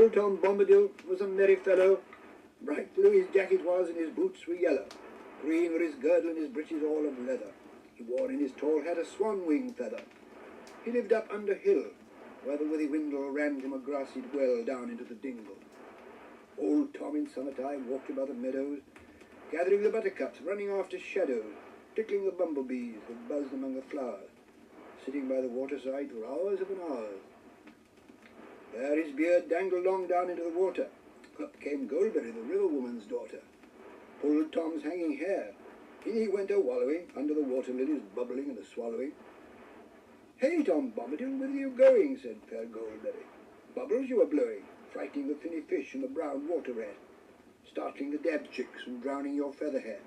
Old Tom Bombadil was a merry fellow. Bright blue his jacket was, and his boots were yellow. Green were his girdle, and his breeches all of leather. He wore in his tall hat a swan wing feather. He lived up under hill, where the withy windle ran from a grassy well down into the dingle. Old Tom in summertime walked about the meadows, gathering the buttercups, running after shadows, tickling the bumblebees that buzzed among the flowers, sitting by the waterside for hours upon hours. There his beard dangled long down into the water. Up came Goldberry, the river woman's daughter, pulled Tom's hanging hair. In he went a-wallowing, under the water lilies bubbling and a-swallowing. "Hey, Tom Bombadil, whither you going?" said fair Goldberry. "Bubbles you are blowing, frightening the finny fish and the brown water rat, startling the dab chicks and drowning your feather hat."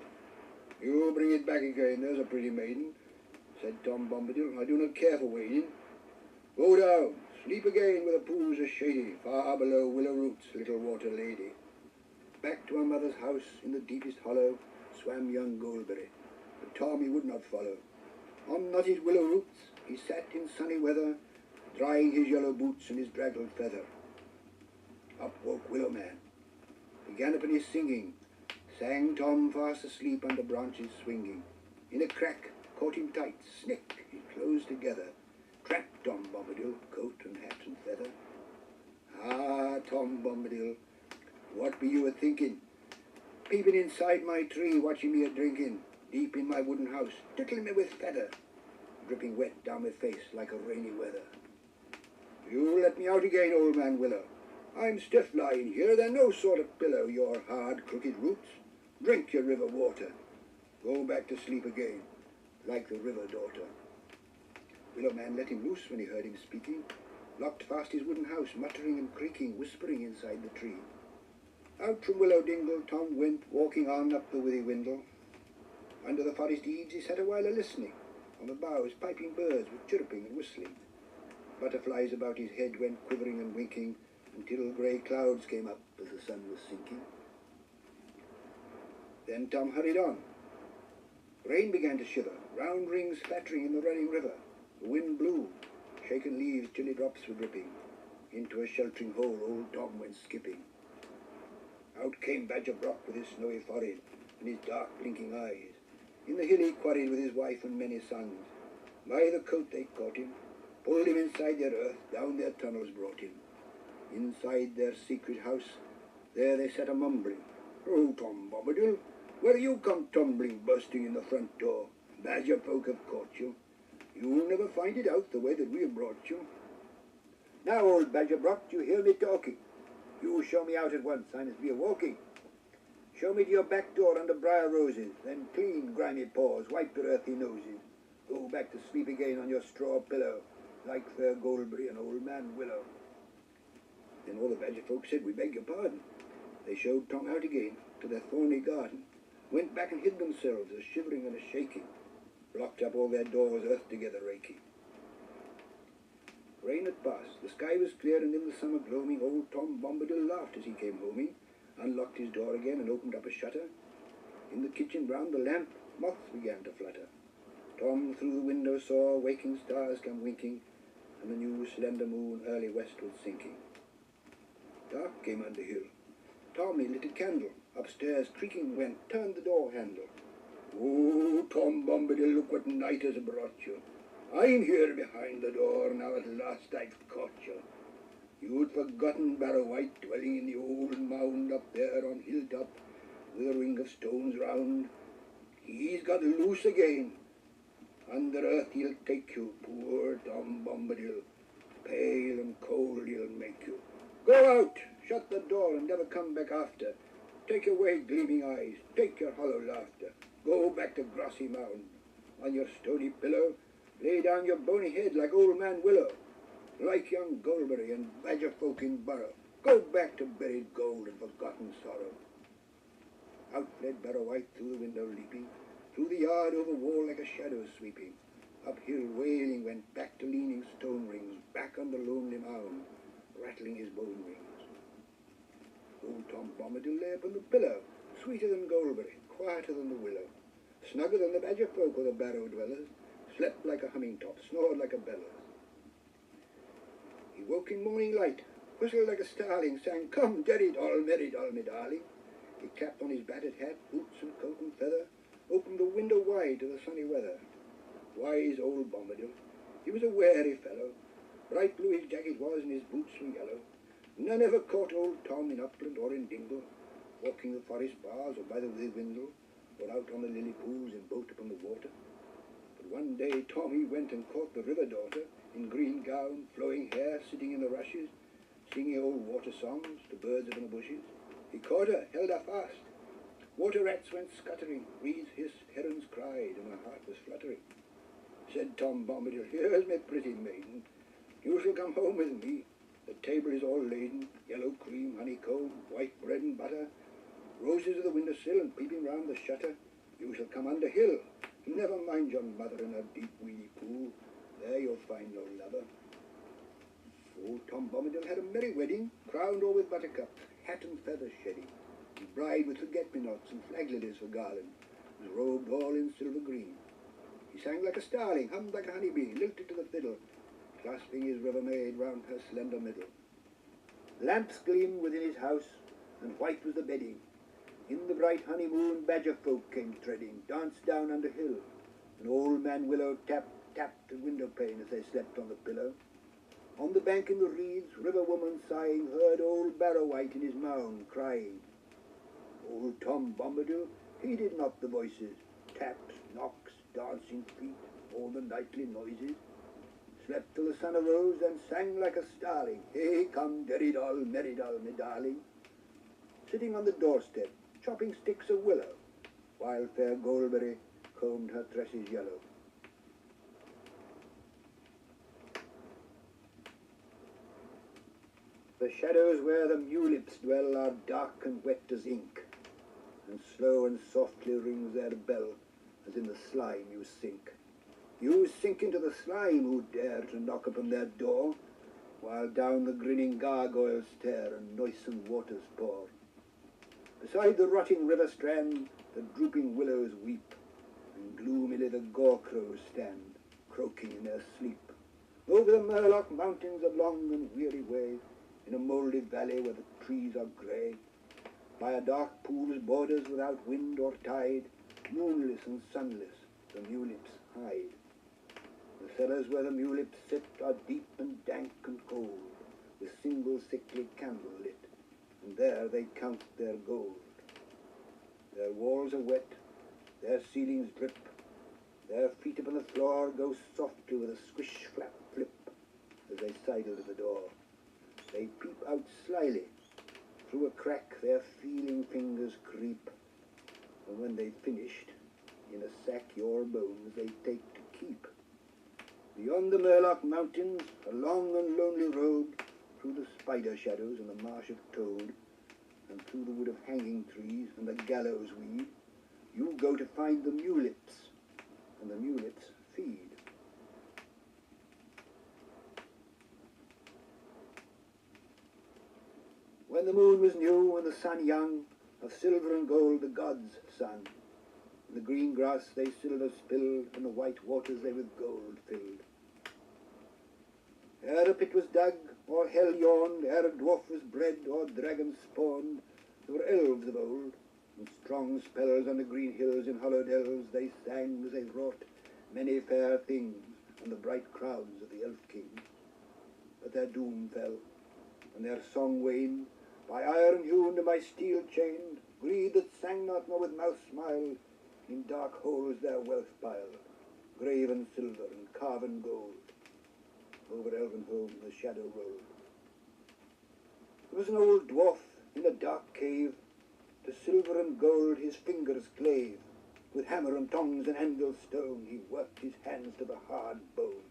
"You bring it back again, there's a pretty maiden," said Tom Bombadil. "I do not care for wading. Go down, sleep again where the pools are shady, far below willow roots, little water lady." Back to her mother's house in the deepest hollow swam young Goldberry, but Tom he would not follow. On knotted willow roots he sat in sunny weather, drying his yellow boots and his draggled feather. Up woke Willow Man, began upon his singing, sang Tom fast asleep under branches swinging. In a crack caught him tight, snick, he closed together, trapped Tom Bombadil, coat and hat and feather. "Ah, Tom Bombadil, what be you a-thinking? Peeping inside my tree, watching me a-drinking, deep in my wooden house, tickling me with feather, dripping wet down my face like a rainy weather. You let me out again, old man Willow. I'm stiff lying here, they're no sort of pillow, your hard, crooked roots. Drink your river water. Go back to sleep again, like the river daughter." Willow Man let him loose when he heard him speaking, locked fast his wooden house, muttering and creaking, whispering inside the tree. Out from Willow Dingle Tom went, walking on up the withy windle. Under the forest eaves he sat a while a-listening, on the boughs piping birds with chirruping and whistling. Butterflies about his head went quivering and winking, until grey clouds came up as the sun was sinking. Then Tom hurried on. Rain began to shiver, round rings flattering in the running river. The wind blew, shaken leaves, chilly drops were dripping. Into a sheltering hole old Tom went skipping. Out came Badger Brock with his snowy forehead and his dark blinking eyes. In the hill he quarried with his wife and many sons. By the coat they caught him, pulled him inside their earth, down their tunnels brought him. Inside their secret house, there they sat a-mumbling. "Oh, Tom Bombadil, where you come tumbling, bursting in the front door? Badger folk have caught you. You'll never find it out the way that we have brought you. Now, old Badger Brock, do you hear me talking? You show me out at once, I must be a-walking. Show me to your back door under briar roses, then clean grimy paws, wipe your earthy noses. Go back to sleep again on your straw pillow, like fair Goldberry and old man Willow." Then all the badger folk said, "We beg your pardon." They showed Tom out again to their thorny garden, went back and hid themselves, a-shivering and a-shaking, blocked up all their doors, earth together raking. Rain had passed, the sky was clear, and in the summer gloaming old Tom Bombadil laughed as he came homing, unlocked his door again and opened up a shutter. In the kitchen round the lamp moths began to flutter. Tom through the window saw waking stars come winking, and the new slender moon early westward sinking. Dark came under hill. Tom he lit a candle, upstairs creaking went, turned the door handle. "Oh, Tom Bombadil, look what night has brought you. I'm here behind the door, now at last I've caught you. You'd forgotten Barrow White, dwelling in the old mound up there on hilltop, with a ring of stones round. He's got loose again. Under earth he'll take you, poor Tom Bombadil. Pale and cold he'll make you. Go out, shut the door, and never come back after. Take away gleaming eyes, take your hollow laughter. Go back to grassy mound. On your stony pillow, lay down your bony head like old man Willow, like young Goldberry and badger folk in Burrow. Go back to buried gold and forgotten sorrow." Out fled Barrow White through the window leaping, through the yard over wall like a shadow sweeping. Uphill wailing went back to leaning stone rings, back on the lonely mound, rattling his bone rings. Old Tom Bombadil lay upon the pillow, sweeter than Goldberry, quieter than the willow, snugger than the badger folk or the barrow dwellers, slept like a humming top, snored like a bellows. He woke in morning light, whistled like a starling, sang, "Come, derry doll, merry doll, me darling." He clapped on his battered hat, boots and coat and feather, opened the window wide to the sunny weather. Wise old Bombadil, he was a wary fellow. Bright blue his jacket was and his boots were yellow. None ever caught old Tom in upland or in dingle, walking the forest bars or by the windle, or out on the lily pools in boat upon the water. But one day Tom he went and caught the river daughter, in green gown, flowing hair, sitting in the rushes, singing old water songs to birds upon the bushes. He caught her, held her fast. Water rats went scuttering, reeds hissed, herons cried, and her heart was fluttering. Said Tom Bombadil, "Here's my pretty maiden. You shall come home with me. The table is all laden, yellow cream, honeycomb, white bread and butter, roses at the window sill and peeping round the shutter. You shall come under hill. Never mind your mother in her deep weedy pool. There you'll find no lover." Old Tom Bombadil had a merry wedding, crowned all with buttercups, hat and feathers shedding. His bride with forget-me-nots and flag lilies for garland, was robed all in silver green. He sang like a starling, hummed like a honeybee, lilted to the fiddle, clasping his river maid round her slender middle. Lamps gleamed within his house, and white was the bedding. In the bright honeymoon badger folk came treading, danced down under hill, and old man Willow tapped the window pane as they slept on the pillow. On the bank in the reeds, river woman sighing, heard old Barrow White in his mound crying. Old Tom Bombadil heeded not the voices, taps, knocks, dancing feet, all the nightly noises. Slept till the sun arose and sang like a starling, "Hey, come, derry doll, merry doll, me darling." Sitting on the doorstep, chopping sticks of willow, while fair Goldberry combed her tresses yellow. The shadows where the mulips dwell are dark and wet as ink, and slow and softly rings their bell, as in the slime you sink. You sink into the slime who dare to knock upon their door, while down the grinning gargoyles stare and noisome waters pour. Beside the rotting river strand, the drooping willows weep, and gloomily the gore-crows stand, croaking in their sleep. Over the Murloc mountains a long and weary way, in a mouldy valley where the trees are grey, by a dark pool's borders without wind or tide, moonless and sunless, the mulips hide. The cellars where the mulips sit are deep and dank and cold, with single sickly candle lit, and there they count their gold. Their walls are wet, their ceilings drip, their feet upon the floor go softly with a squish, flap, flip, as they sidle to the door. They peep out slyly. Through a crack their feeling fingers creep, and when they've finished, in a sack your bones they take to keep. Beyond the Murloc mountains, a long and lonely road, through the spider shadows and the marsh of toad, and through the wood of hanging trees and the gallows weed, you go to find the mulips, and the mulips feed. When the moon was new and the sun young, of silver and gold the gods sung. In the green grass they silver spilled, and the white waters they with gold filled. Ere a pit was dug, or hell yawned, ere a dwarf was bred, or dragon spawned, there were elves of old, and strong spells on the green hills in hollow dells they sang as they wrought many fair things on the bright crowns of the elf kings. But their doom fell, and their song waned, by iron hewn and by steel chained, greed that sang not nor with mouth smiled, in dark holes their wealth piled, graven silver and carven gold. Over Elvenhome the shadow rolled. There was an old dwarf in a dark cave, to silver and gold his fingers clave, with hammer and tongs and anvil stone he worked his hands to the hard bone,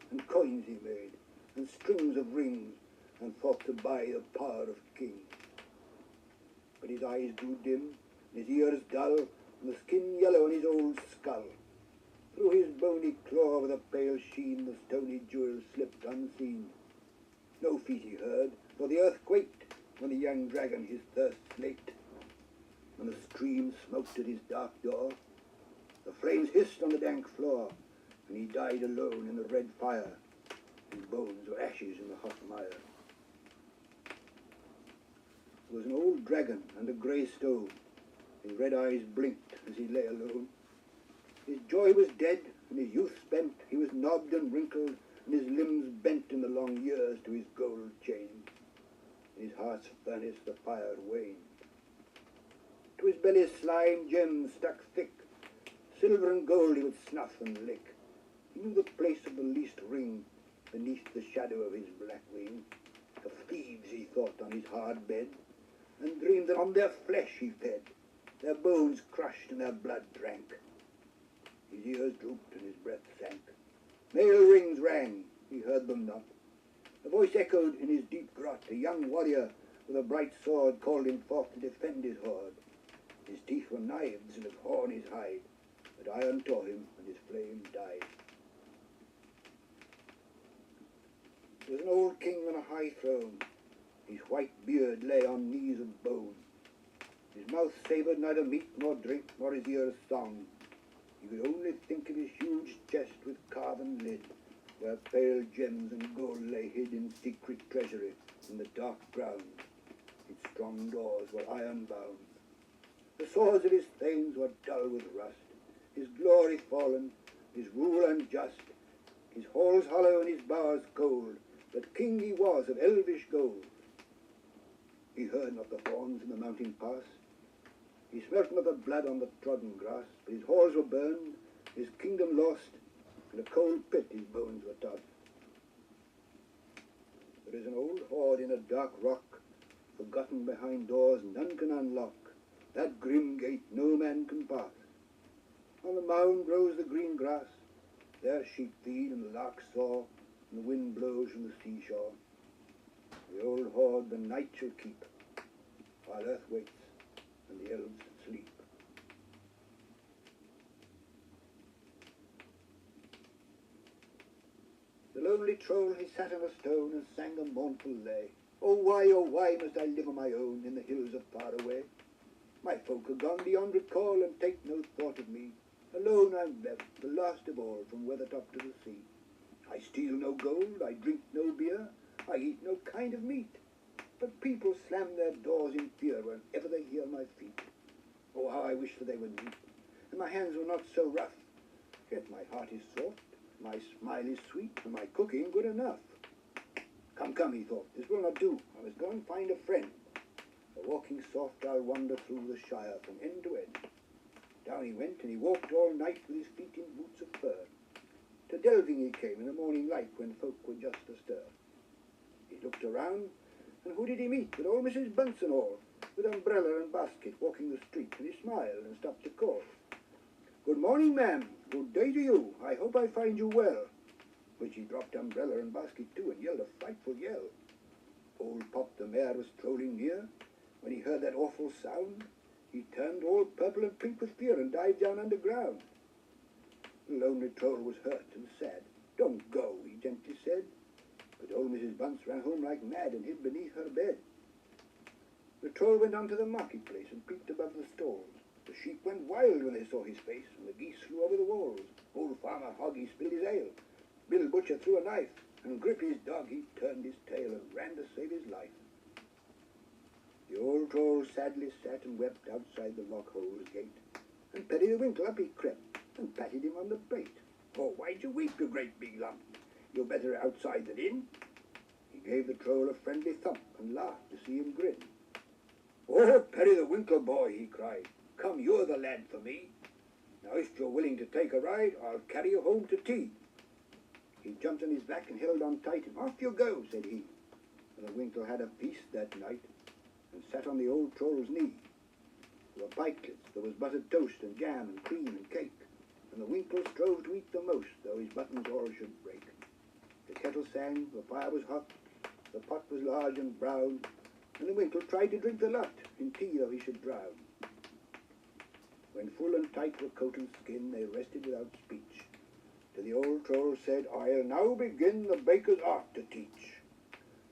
and coins he made, and strings of rings, and thought to buy the power of kings. But his eyes grew dim, and his ears dull, and the skin yellow on his old skull. Through his bony claw with a pale sheen the stony jewels slipped unseen. No feet he heard, nor the earth quaked, when the young dragon his thirst slaked. When the stream smoked at his dark door, the flames hissed on the dank floor, and he died alone in the red fire. His bones were ashes in the hot mire. There was an old dragon and a grey stone. His red eyes blinked as he lay alone. His joy was dead, and his youth spent. He was knobbed and wrinkled, and his limbs bent in the long years to his gold chain. In his heart's furnace the fire waned. To his belly slime gems stuck thick. Silver and gold he would snuff and lick. He knew the place of the least ring beneath the shadow of his black wing. Of thieves he thought on his hard bed, and dreamed that on their flesh he fed. Their bones crushed and their blood drank. His ears drooped and his breath sank. Mail rings rang, he heard them not. A voice echoed in his deep grot. A young warrior with a bright sword called him forth to defend his horde. His teeth were knives and of horn his hide, but iron tore him and his flame died. There was an old king on a high throne. His white beard lay on knees of bone. His mouth savoured neither meat nor drink, nor his ears song. You could only think of his huge chest with carven lid, where pale gems and gold lay hid in secret treasury in the dark ground. Its strong doors were iron bound. The swords of his thanes were dull with rust, his glory fallen, his rule unjust, his halls hollow and his bars cold, but king he was of elvish gold. He heard not the horns in the mountain pass, he smelt not the blood on the trodden grass, but his halls were burned, his kingdom lost, in a cold pit his bones were tossed. There is an old hoard in a dark rock, forgotten behind doors none can unlock. That grim gate no man can pass. On the mound grows the green grass, there sheep feed and the lark soar, and the wind blows from the seashore. The old hoard the night shall keep, while earth waits and the elves sleep. The lonely troll he sat on a stone and sang a mournful lay. Oh why must I live on my own in the hills of far away? My folk are gone beyond recall and take no thought of me. Alone I'm left, the last of all, from Weathertop to the sea. I steal no gold, I drink no beer, I eat no kind of meat. But people slam their doors in fear whenever they hear my feet. Oh, how I wish that they were neat, and my hands were not so rough. Yet my heart is soft, my smile is sweet, and my cooking good enough. Come, he thought, this will not do. I must go and find a friend. A walking soft, I'll wander through the shire from end to end. Down he went, and he walked all night with his feet in boots of fur. To delving he came in the morning light when folk were just astir. He looked around, and who did he meet but old Mrs. Bunce and all, with umbrella and basket, walking the street, and he smiled and stopped to call. Good morning, ma'am. Good day to you. I hope I find you well. But she dropped umbrella and basket too, and yelled a frightful yell. Old Pop the mare was strolling near. When he heard that awful sound, he turned all purple and pink with fear and dived down underground. The lonely troll was hurt and sad. Don't go, he gently said. But old Mrs. Bunce ran home like mad and hid beneath her bed. The troll went on to the marketplace and peeped above the stalls. The sheep went wild when they saw his face, and the geese flew over the walls. Old Farmer Hoggy spilled his ale. Bill Butcher threw a knife, and Grip his dog, he turned his tail and ran to save his life. The old troll sadly sat and wept outside the lock-hole's gate, and Perry the Winkle up he crept, and patted him on the pate. Oh, why'd you weep, you great big lump? You're better outside than in. He gave the troll a friendly thump, and laughed to see him grin. Oh, Perry the Winkle boy, he cried, come, you're the lad for me. Now, if you're willing to take a ride, I'll carry you home to tea. He jumped on his back and held on tight, and off you go, said he. And the Winkle had a feast that night, and sat on the old troll's knee. There were pikelets, there was buttered toast, and jam, and cream, and cake, and the Winkle strove to eat the most, though his buttons all should break. The kettle sang, the fire was hot, the pot was large and brown, and the Winkle tried to drink the lot, in tea though he should drown. When full and tight were coat and skin, they rested without speech. To the old troll said, I'll now begin the baker's art to teach,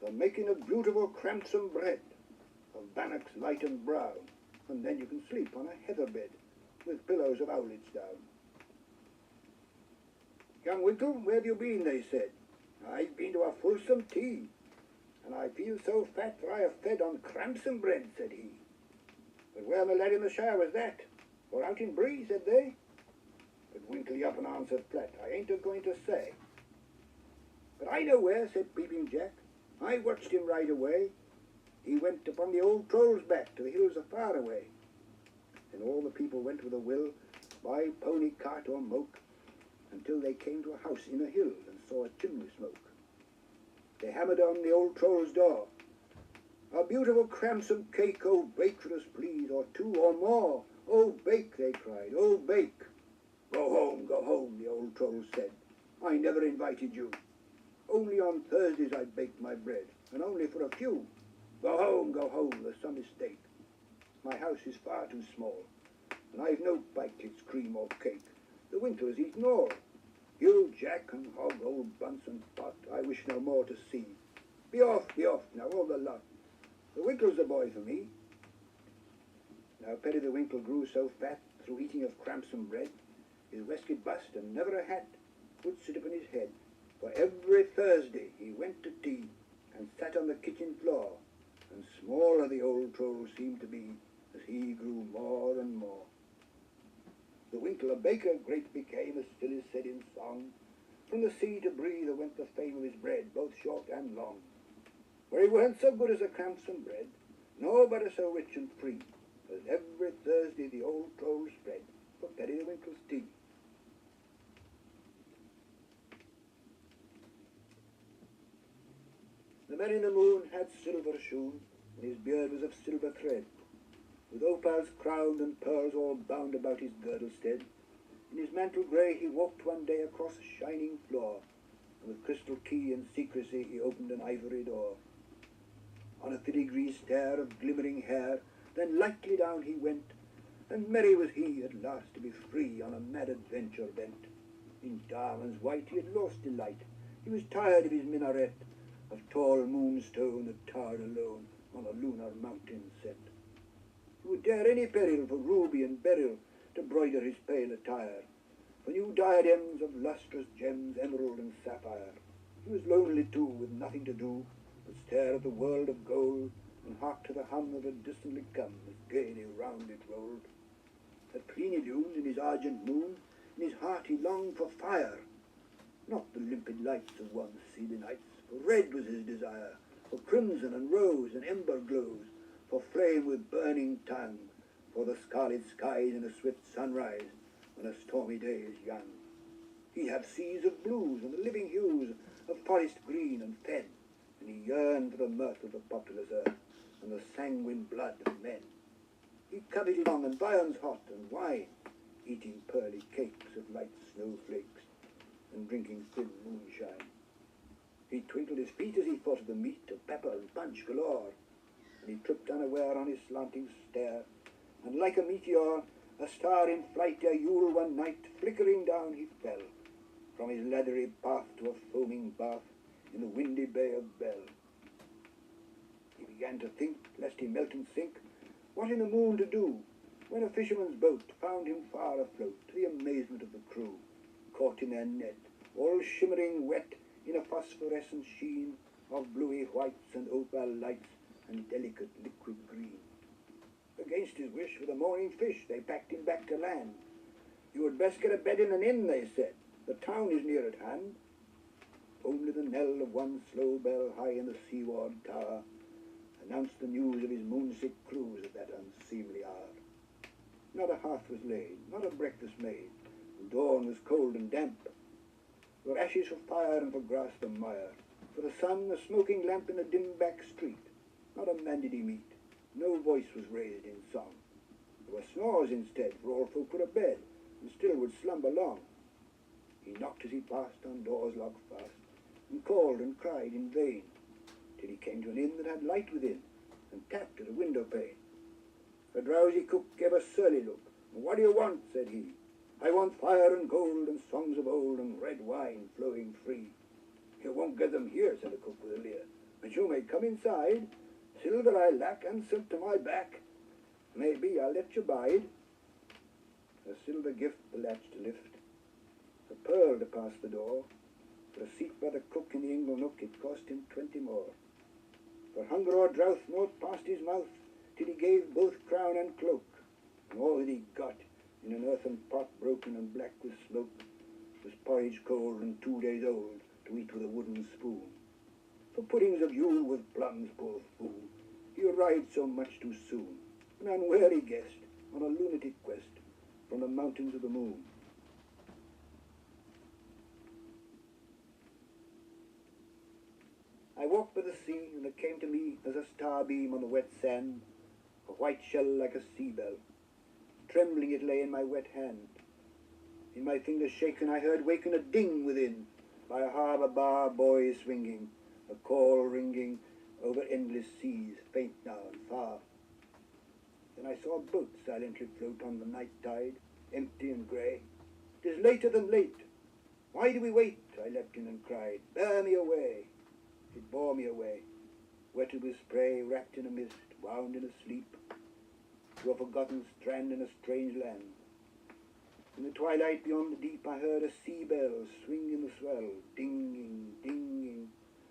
the making of beautiful crampsome bread, of bannocks light and brown, and then you can sleep on a heather bed, with pillows of owlets down. Young Winkle, where have you been, they said. I've been to a fulsome tea. and I feel so fat that I have fed on cramson bread, said he. But where my lad in the Shire was that? Or out in Bree, said they. But Winkle up and answered flat, I ain't a-going to say. But I know where, said Peeping Jack. I watched him ride away. He went upon the old troll's back to the hills afar away. And all the people went with a will, by pony, cart or moke, until they came to a house in a hill and saw a chimney smoke. They hammered on the old troll's door. A beautiful cramson cake, oh bake for us please, or two or more. Oh bake, they cried, oh bake. Go home, the old troll said. I never invited you. Only on Thursdays I baked my bread, and only for a few. Go home, there's some mistake. My house is far too small, and I've no bite its cream or cake. The winter has eaten all. You, Jack, and Hog, old Bunce and Pot, I wish no more to see. Be off, now, all the lot. The Winkle's the boy for me. Now Perry the Winkle grew so fat through eating of cramson bread, his waistcoat bust and never a hat would sit upon his head. For every Thursday he went to tea and sat on the kitchen floor, and smaller the old troll seemed to be as he grew more and more. The Winkle a baker great became, as still is said in song. From the sea to Bree there went the fame of his bread, both short and long. For he weren't so good as a cramson bread, nor but so rich and free, as every Thursday the old troll spread for Perry the Winkle's tea. The man in the moon had silver shoon, and his beard was of silver thread, with opals crowned and pearls all bound about his girdle stead. In his mantle grey he walked one day across a shining floor, and with crystal key and secrecy he opened an ivory door. On a filigree stair of glimmering hair, then lightly down he went, and merry was he at last to be free on a mad adventure bent. In diamonds white he had lost delight, he was tired of his minaret, of tall moonstone that towered alone on a lunar mountain set. He would dare any peril for ruby and beryl to broider his pale attire, for new diadems of lustrous gems, emerald and sapphire. He was lonely too, with nothing to do but stare at the world of gold and hark to the hum of a distantly come as gaily round it rolled. At Pliny-Lune, in his argent moon, in his heart he longed for fire, not the limpid lights of one seely nights, for red was his desire, for crimson and rose and ember glows, for flame with burning tongue, for the scarlet skies and a swift sunrise when a stormy day is young. He'd have seas of blues and the living hues of forest green and fen, and he yearned for the mirth of the populous earth and the sanguine blood of men. He coveted long and viands hot and wine, eating pearly cakes of light snowflakes and drinking thin moonshine. He twinkled his feet as he thought of the meat of pepper and punch galore, and he tripped unaware on his slanting stair, and like a meteor, a star in flight ere Yule one night, flickering down he fell, from his leathery path to a foaming bath in the windy bay of Bell. He began to think, lest he melt and sink, what in the moon to do, when a fisherman's boat found him far afloat, to the amazement of the crew, caught in their net, all shimmering wet in a phosphorescent sheen of bluey whites and opal lights and delicate liquid green. Against his wish, with a morning fish, they packed him back to land. You had best get a bed in an inn, they said. The town is near at hand. Only the knell of one slow bell high in the seaward tower announced the news of his moonsick cruise at that unseemly hour. Not a hearth was laid, not a breakfast made. The dawn was cold and damp. There were ashes for fire and for grass for mire. For the sun, a smoking lamp in a dim back street. Not a man did he meet. No voice was raised in song. There were snores instead, for all folk were abed, and still would slumber long. He knocked as he passed on doors locked fast, and called and cried in vain, till he came to an inn that had light within, and tapped at a window pane. The drowsy cook gave a surly look. "What do you want?" said he. "I want fire and gold and songs of old and red wine flowing free." "You won't get them here," said the cook with a leer, "but you may come inside. Silver I lack and silk to my back. Maybe I'll let you bide." A silver gift the latch to lift, a pearl to pass the door. For a seat by the cook in the ingle nook it cost him 20 more. For hunger or drouth naught passed his mouth, till he gave both crown and cloak, and all that he got, in an earthen pot broken and black with smoke, was porridge cold and 2 days old, to eat with a wooden spoon. For puddings of Yule with plums, poor fool, he arrived so much too soon, an unwary guest, on a lunatic quest, from the mountains of the moon. I walked by the sea, and it came to me as a starbeam on the wet sand, a white shell like a sea bell. Trembling it lay in my wet hand. In my fingers shaken I heard waken a ding within, by a harbour bar boy swinging, a call ringing over endless seas, faint now and far. Then I saw a boat silently float on the night tide, empty and grey. "'Tis later than late. Why do we wait?" I leapt in and cried. "Bear me away." It bore me away, wetted with spray, wrapped in a mist, wound in a sleep, to a forgotten strand in a strange land. In the twilight beyond the deep I heard a sea bell swing in the swell, dinging, dinging,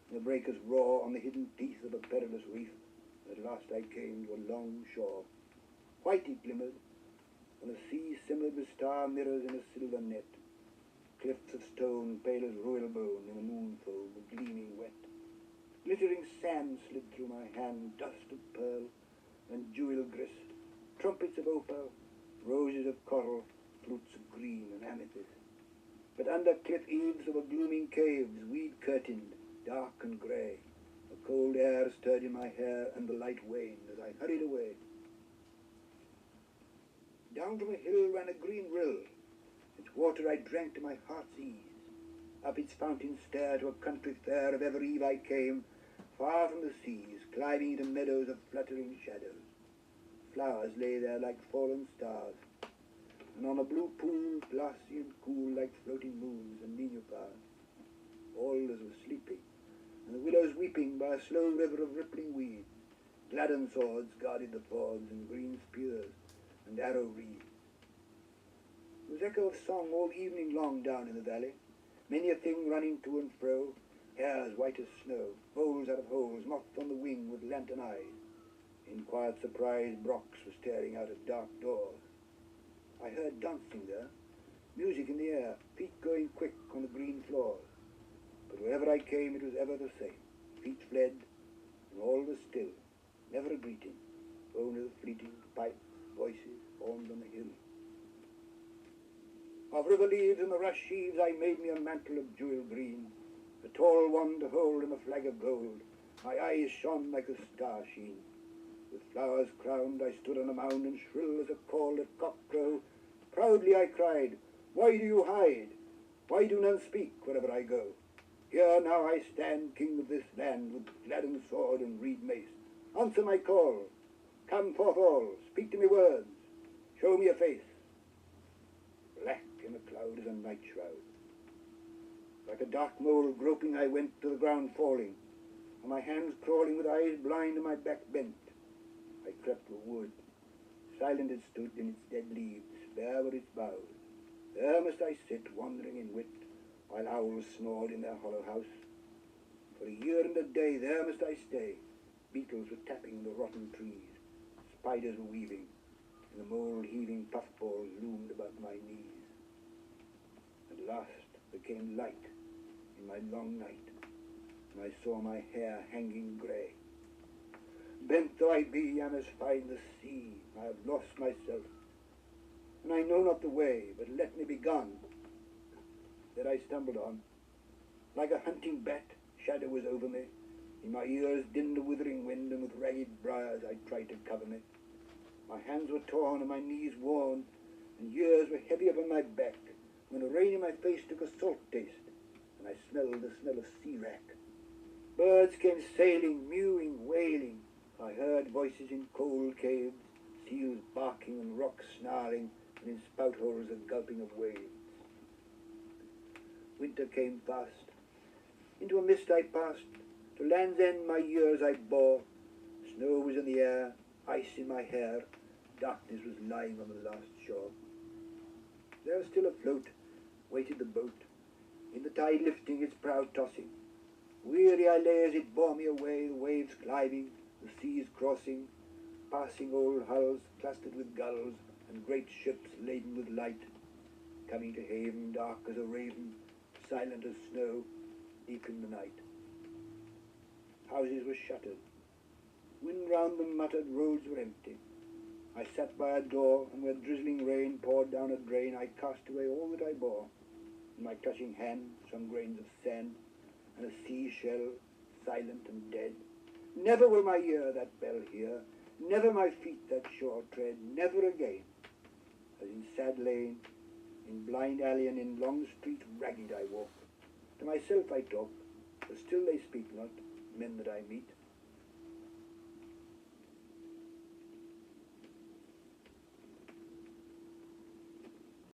and the breakers roar on the hidden teeth of a perilous reef. At last I came to a long shore. White it glimmered, and the sea simmered with star mirrors in a silver net. Cliffs of stone, pale as royal bone, in the moon foam, were gleaming wet. Glittering sand slid through my hand, dust of pearl and jewel grist, trumpets of opal, roses of coral, flutes of green and amethyst. But under cliff eaves there were glooming caves, weed-curtained, dark and grey. A cold air stirred in my hair, and the light waned as I hurried away. Down from a hill ran a green rill. Its water I drank to my heart's ease. Up its fountain stair to a country fair of ever eve I came, far from the seas, climbing into meadows of fluttering shadows. Flowers lay there like fallen stars, and on a blue pool, glassy and cool like floating moons and nenuphars. Alders were sleeping, and the willows weeping by a slow river of rippling weed. Gladden swords guarded the fords, and green spears and arrow reeds. There was echo of song all evening long down in the valley, many a thing running to and fro, hares white as snow, voles out of holes, moths on the wing with lantern eyes. In quiet surprise, Brox was staring out at dark doors. I heard dancing there, music in the air, feet going quick on the green floors. But wherever I came, it was ever the same. Feet fled, and all was still, never a greeting, only the fleeting pipes, voices, horns on the hill. Of river leaves and the rush sheaves I made me a mantle of jewel green, a tall one to hold in a flag of gold. My eyes shone like a star sheen. With flowers crowned I stood on a mound, and shrill as a call at cock-crow, proudly I cried, "Why do you hide? Why do none speak wherever I go? Here now I stand, king of this land, with gladden sword and reed mace. Answer my call. Come forth all, speak to me words, show me a face." Black in the cloud as a night shroud. Like a dark mole groping I went, to the ground falling, and my hands crawling with eyes blind and my back bent. I crept to a wood. Silent it stood in its dead leaves, bare were its boughs. There must I sit, wandering in wit, while owls snored in their hollow house. For a year and a day there must I stay. Beetles were tapping the rotten trees. Spiders were weaving, and the mould-heaving puffballs loomed above my knees. At last there came light in my long night, and I saw my hair hanging grey. Bent though I be, I must find the sea. I have lost myself, and I know not the way, but let me be gone. Then I stumbled on. Like a hunting bat, shadow was over me. In my ears dinned the withering wind, and with ragged briars I tried to cover me. My hands were torn and my knees worn, and years were heavy upon my back, when the rain in my face took a salt taste, and I smelled the smell of sea-wrack. Birds came sailing, mewing, wailing. I heard voices in cold caves, seals barking and rocks snarling, and in spout holes the gulping of waves. Winter came fast. Into a mist I passed. To Land's End my years I bore. Snow was in the air, ice in my hair. Darkness was lying on the last shore. There still afloat waited the boat, in the tide lifting its prow tossing. Weary I lay as it bore me away, the waves climbing, the seas crossing, passing old hulls clustered with gulls, and great ships laden with light, coming to haven dark as a raven, silent as snow, deep in the night. Houses were shuttered. Wind round them muttered, roads were empty. I sat by a door, and where drizzling rain poured down a drain, I cast away all that I bore. In my clutching hand, some grains of sand, and a seashell, silent and dead. Never will my ear that bell hear, never my feet that shore tread, never again. As in sad lane, in blind alley, and in long street ragged I walk. To myself I talk, but still they speak not, men that I meet.